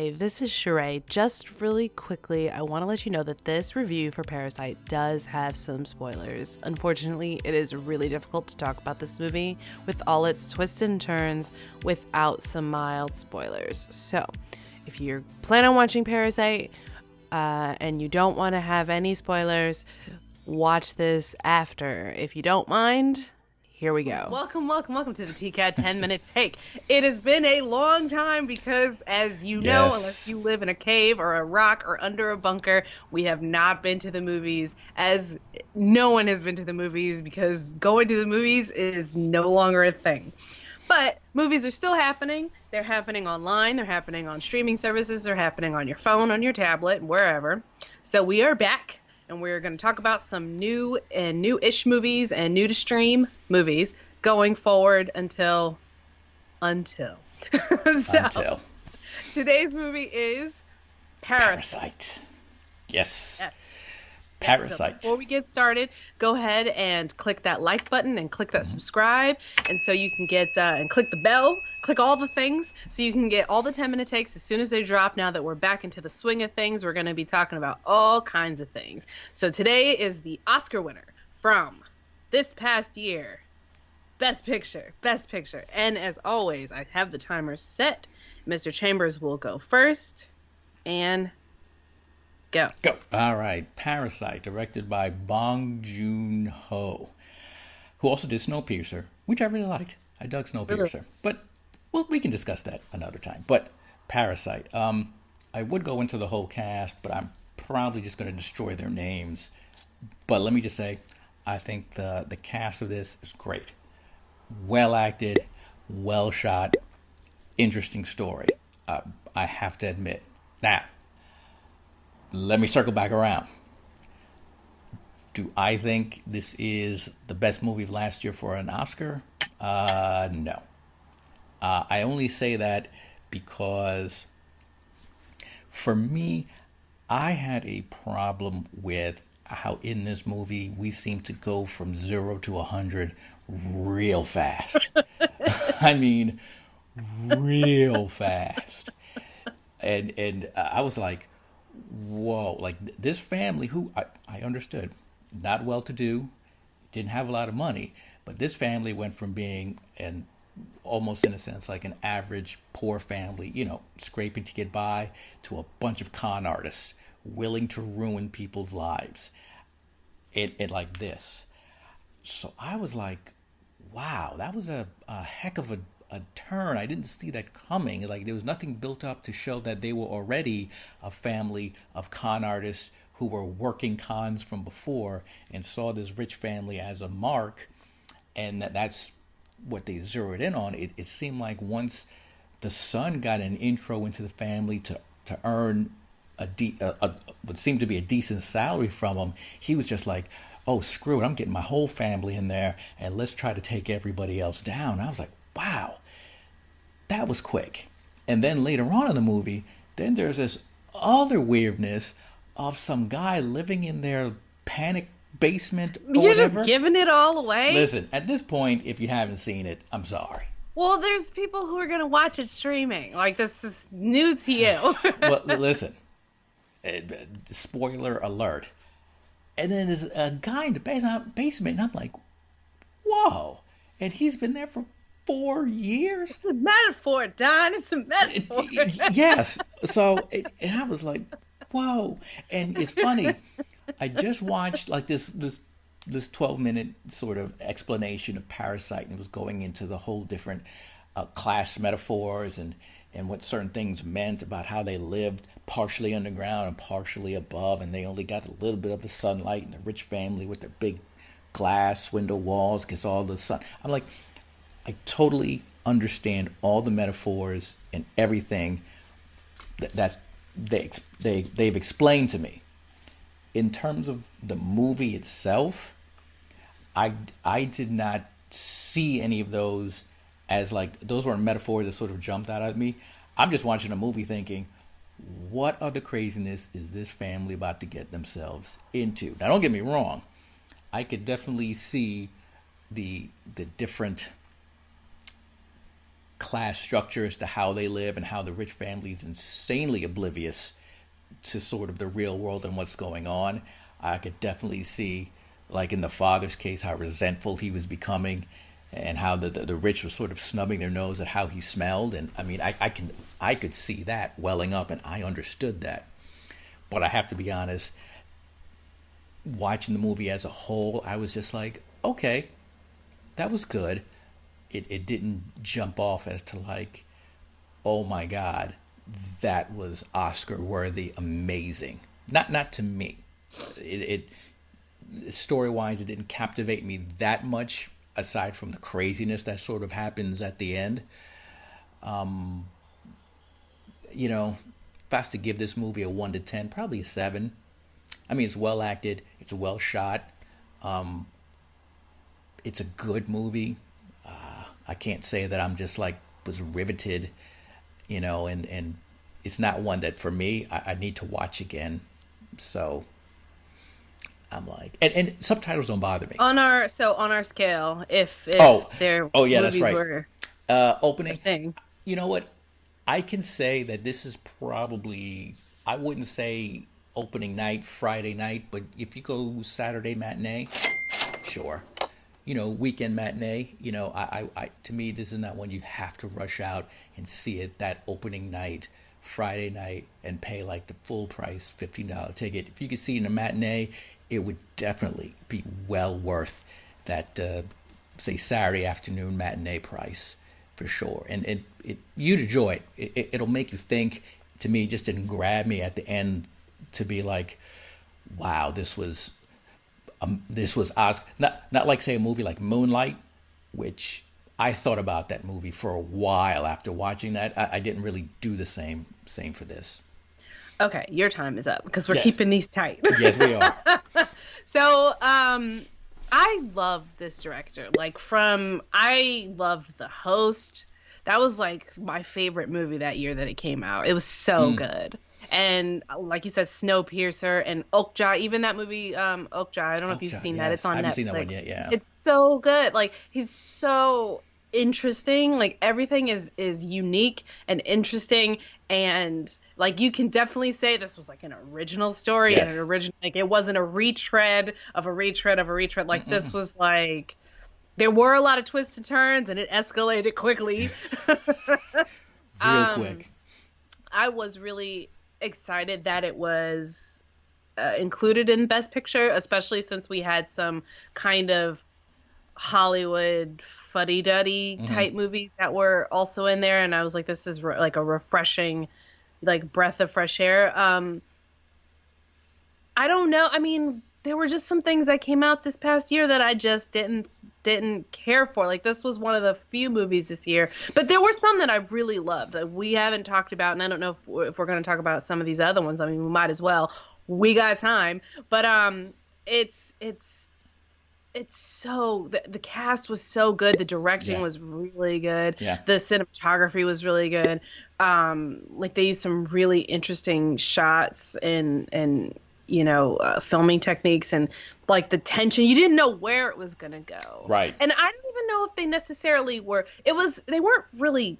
Hi, this is Sheree. Just really quickly, I want to let you know that this review for Parasite does have some spoilers. Unfortunately, it is really difficult to talk about this movie with all its twists and turns without some mild spoilers. So, if you plan on watching Parasite and you don't want to have any spoilers, watch this after. If you don't mind, here we go. Welcome to the TCAT 10-minute take. It has been a long time because, as you know, unless you live in a cave or a rock or under a bunker, we have not been to the movies, as no one has been to the movies because going to the movies is no longer a thing. But movies are still happening. They're happening online. They're happening on streaming services. They're happening on your phone, on your tablet, wherever. So we are back. And we're going to talk about some new and new-ish movies and new-to-stream movies going forward until. So, today's movie is Parasite. Yes. So Parasite. before we get started, go ahead and click that like button and click that subscribe, and so you can get and click the bell, click all the things, so you can get all the 10-minute takes as soon as they drop. Now that we're back into the swing of things, we're going to be talking about all kinds of things. So today is the Oscar winner from this past year, Best Picture. And as always, I have the timer set. Mr. Chambers will go first, and Go. All right. Parasite, directed by Bong Joon-Ho, who also did Snowpiercer, which I really liked. I dug Snowpiercer. Really? But, well, we can discuss that another time. But Parasite, I would go into the whole cast, but I'm probably just going to destroy their names. But let me just say, I think the cast of this is great. Well acted, well shot, interesting story. I have to admit. Now, let me circle back around. Do I think this is the best movie of last year for an Oscar? No. I only say that because, for me, I had a problem with how in this movie we seem to go from 0 to 100 real fast. I mean, real fast. And I was like, whoa, like this family who I understood, not well-to-do, didn't have a lot of money, but this family went from being an almost in a sense like an average poor family, scraping to get by, to a bunch of con artists willing to ruin people's lives. It like this. So I was like, wow, that was a heck of a turn. I didn't see that coming. Like there was nothing built up to show that they were already a family of con artists who were working cons from before and saw this rich family as a mark, and that's what they zeroed in on. It seemed like once the son got an intro into the family to earn what seemed to be a decent salary from him, he was just like, oh, screw it, I'm getting my whole family in there and let's try to take everybody else down. I was like, wow, that was quick. And then later on in the movie, then there's this other weirdness of some guy living in their panic basement or You're whatever. Just giving it all away? Listen, at this point, if you haven't seen it, I'm sorry. Well, there's people who are going to watch it streaming. Like, this is new to you. Well, listen, spoiler alert. And then there's a guy in the basement, and I'm like, whoa. And he's been there for 4 years? It's a metaphor, Don. It's a metaphor. Yes. So, and I was like, whoa. And it's funny. I just watched like this 12-minute sort of explanation of Parasite, and it was going into the whole different class metaphors and what certain things meant about how they lived partially underground and partially above, and they only got a little bit of the sunlight, and the rich family with their big glass window walls gets all the sun. I'm like, I totally understand all the metaphors and everything that they've explained to me. In terms of the movie itself, I did not see any of those as like, those weren't metaphors that sort of jumped out at me. I'm just watching a movie thinking, what other craziness is this family about to get themselves into? Now, don't get me wrong. I could definitely see the different class structure as to how they live and how the rich family is insanely oblivious to sort of the real world and what's going on. I could definitely see, like in the father's case, how resentful he was becoming, and how the rich was sort of snubbing their nose at how he smelled. And I mean, I could see that welling up, and I understood that. But I have to be honest, watching the movie as a whole, I was just like, okay, that was good. It didn't jump off as to like, oh my God, that was Oscar worthy, amazing. Not to me. It story wise, it didn't captivate me that much, aside from the craziness that sort of happens at the end. You know, if I was to give this movie a 1 to 10, probably a 7. I mean, it's well acted, it's well shot. It's a good movie. I can't say that I'm just like was riveted, you know, and it's not one that for me I need to watch again. So I'm like, and subtitles don't bother me. On our scale, if their yeah, movies that's right. were Opening thing. You know what? I can say that this is probably, I wouldn't say opening night, Friday night, but if you go Saturday matinee, sure. You know, weekend matinee, you know, I to me, this is not one you have to rush out and see it that opening night, Friday night, and pay like the full price $15 ticket. If you could see it in a matinee, it would definitely be well worth that, say, Saturday afternoon matinee price for sure. And you'd enjoy it. It'll make you think. To me, it just didn't grab me at the end to be like, wow, this was not like, say, a movie like Moonlight, which I thought about that movie for a while after watching that. I didn't really do the same for this. Okay, your time is up because we're Yes. keeping these tight. Yes, we are. So, I love this director. I loved The Host. That was like my favorite movie that year that it came out. It was so good. And like you said, Snowpiercer and Okja, even that movie, Okja, I don't know if you've seen that. It's on Netflix. I haven't seen that one yet, yeah. It's so good. Like, he's so interesting. Like, everything is unique and interesting. And like, you can definitely say this was like an original story and an original, like, it wasn't a retread of a retread of a retread. Like, this was like, there were a lot of twists and turns and it escalated quickly. Real quick. I was really excited that it was included in Best Picture, especially since we had some kind of Hollywood fuddy-duddy type movies that were also in there, and I was like, this is like a refreshing, like, breath of fresh air. I don't know. I mean, there were just some things that came out this past year that I just didn't care for. Like, this was one of the few movies this year, but there were some that I really loved that we haven't talked about, and I don't know if we're going to talk about some of these other ones. I mean, we might as well. We got time, but it's so, the cast was so good. The directing was really good. Yeah. The cinematography was really good. Like, they used some really interesting shots and you know, filming techniques, and like the tension. You didn't know where it was going to go. Right. And I don't even know if they necessarily were. They weren't really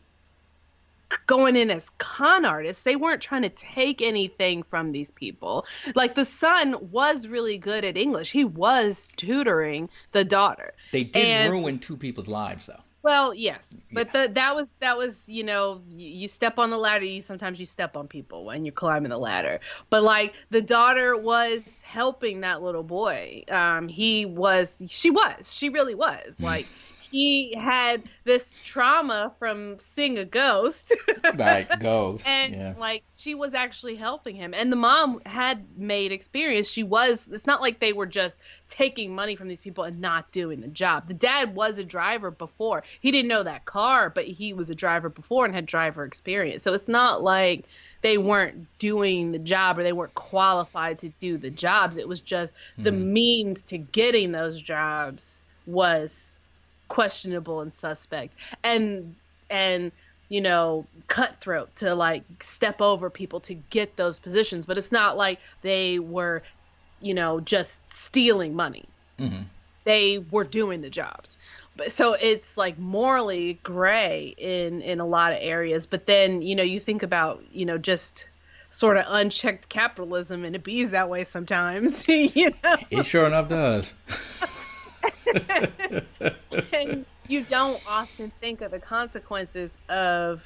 going in as con artists. They weren't trying to take anything from these people. Like, the son was really good at English. He was tutoring the daughter. They did ruin two people's lives, though. Well, yes, but that was, you know, you step on the ladder. Sometimes you step on people when you're climbing the ladder. But like, the daughter was helping that little boy. She really was. Like, he had this trauma from seeing a ghost. Right, ghost. And like, she was actually helping him. And the mom had made experience. It's not like they were just taking money from these people and not doing the job. The dad was a driver before. He didn't know that car, but he was a driver before and had driver experience. So it's not like they weren't doing the job or they weren't qualified to do the jobs. It was just the means to getting those jobs was questionable and suspect, and you know, cutthroat to like step over people to get those positions. But it's not like they were, you know, just stealing money. They were doing the jobs. so it's like morally gray in a lot of areas. But then, you think about, just sort of unchecked capitalism, and it bees that way sometimes. It sure enough does. And you don't often think of the consequences of,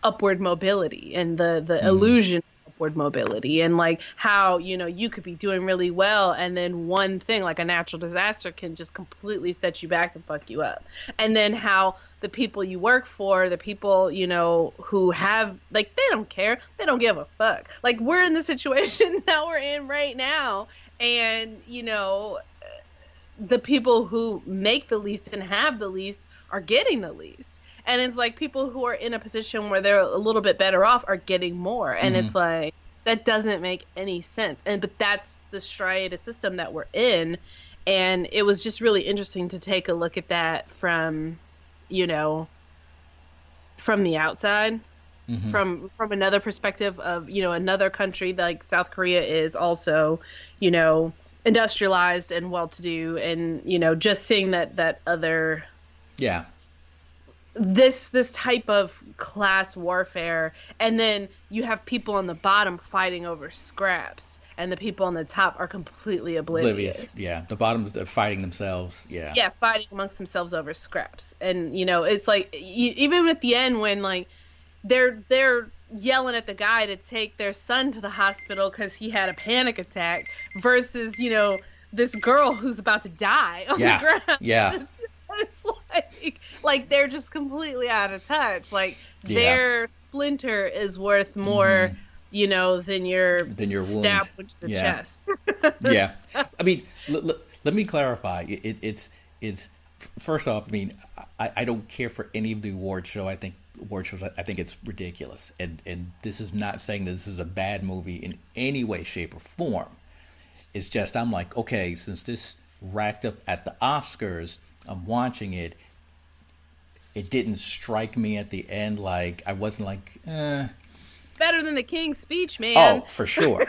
upward mobility and the illusion of upward mobility, and like how, you could be doing really well, and then one thing like a natural disaster can just completely set you back and fuck you up. And then how the people you work for, the people, who have, like, they don't care, they don't give a fuck. Like, we're in the situation that we're in right now, and the people who make the least and have the least are getting the least. And it's like people who are in a position where they're a little bit better off are getting more. And it's like, that doesn't make any sense. But that's the striated system that we're in. And it was just really interesting to take a look at that from the outside, from another perspective of, another country like South Korea is also, industrialized and well-to-do, and, just seeing that other, this type of class warfare, and then you have people on the bottom fighting over scraps, and the people on the top are completely oblivious. Yeah, the bottom are fighting themselves. Yeah, fighting amongst themselves over scraps. And it's like, even at the end when like they're yelling at the guy to take their son to the hospital because he had a panic attack, versus this girl who's about to die on the ground. Yeah. It's like they're just completely out of touch. Like their splinter is worth more, than your stab into the chest. Yeah. I mean, let me clarify. It's first off, I mean, I don't care for any of the award shows. I think it's ridiculous. And this is not saying that this is a bad movie in any way, shape, or form. It's just, I'm like, okay, since this racked up at the Oscars, I'm watching it. It didn't strike me at the end like, I wasn't like, better than the King's Speech, man. Oh, for sure.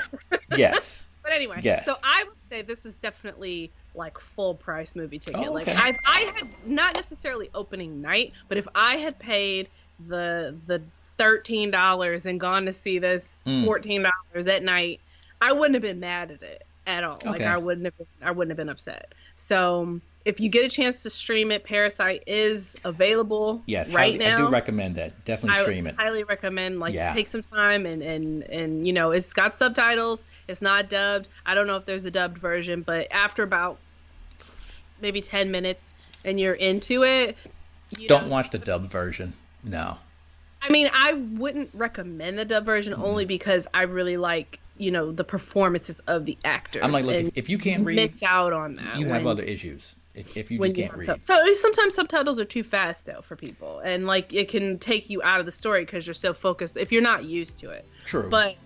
Yes. But anyway, so I would say this was definitely like full price movie ticket. Oh, okay. Like I had not necessarily opening night, but if I had paid the $13 and gone to see this $14 at night, I wouldn't have been mad at it at all. Okay. Like I wouldn't have been upset. So if you get a chance to stream it, Parasite is available right now. I do recommend that. Definitely stream it. I highly recommend, take some time and it's got subtitles. It's not dubbed. I don't know if there's a dubbed version, but after about maybe 10 minutes and you're into it. Don't watch the dubbed version. No. I mean, I wouldn't recommend the dubbed version only because I really like, the performances of the actors. I'm like, look, if you can't read, miss out on that. You have other issues. If you just can't read. So sometimes subtitles are too fast though for people, and like it can take you out of the story because you're so focused if you're not used to it. True. But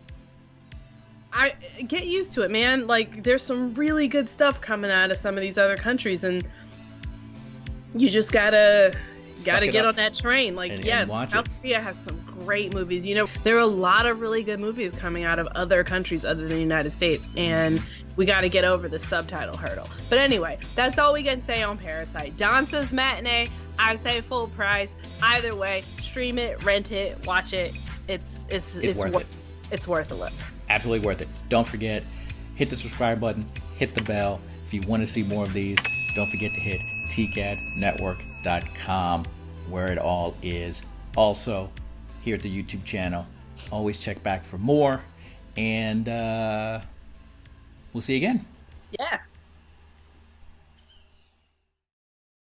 I get used to it, man. Like there's some really good stuff coming out of some of these other countries, and you just gotta get on that train. Like, South Korea has some great movies. There are a lot of really good movies coming out of other countries other than the United States, and we got to get over the subtitle hurdle. But anyway, that's all we can say on Parasite. Don says matinee. I say full price. Either way, stream it, rent it, watch it. It's worth a look. Absolutely worth it. Don't forget, hit the subscribe button, hit the bell. If you want to see more of these, don't forget to hit tcadnetwork.com, where it all is. Also, here at the YouTube channel, always check back for more. And we'll see you again. Yeah.